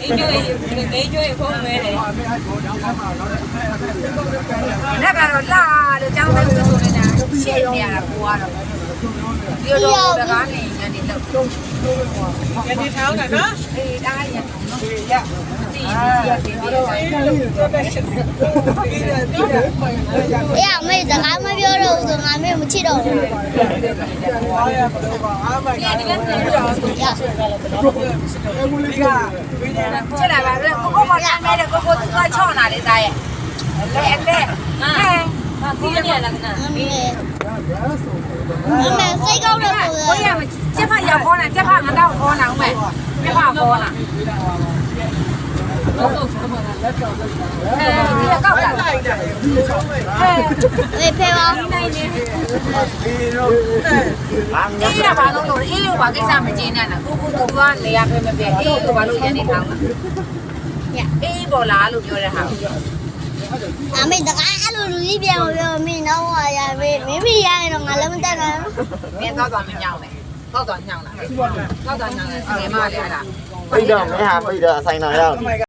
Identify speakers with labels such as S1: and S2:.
S1: 给就风没嘞。
S2: 那个辣的江北说的呢，咸点了锅了。有的哪里人家都。
S1: 人家炒的呢？
S2: 哎，大爷。
S3: 哎呀，妹子，俺们表肉是俺们不吃肉。
S2: 这来吧，哥哥家买的，哥哥自个炒那的大爷。来，
S1: 今年那个呢？
S3: 俺们最高的
S2: 我也没，这怕要高呢，这怕俺到高呢，我们，这怕高呢。你也搞的？
S3: 没配吗？
S2: အေးရပါလို့အေးလို့ပါကိစ္စမကျင်းနဲ့ကိုကိုသူကနေရာပဲမပြအေးလို့ပါလို့ရနေထောင်းတာအေးပေါ်လာလို့ပြောတဲ့ဟာ
S3: 俺们这个俺路路一边我表妹那我呀没呀，那俺们在那。
S2: မင်းတော့မညောင်းနဲ့တော့ညောင်းလာတော့ညောင်းလာငယ်မလေးအဲ့ဒါ
S4: ပိတ်တော့မင်းဟာပိတ်တော့အဆိုင်တော်ရောက်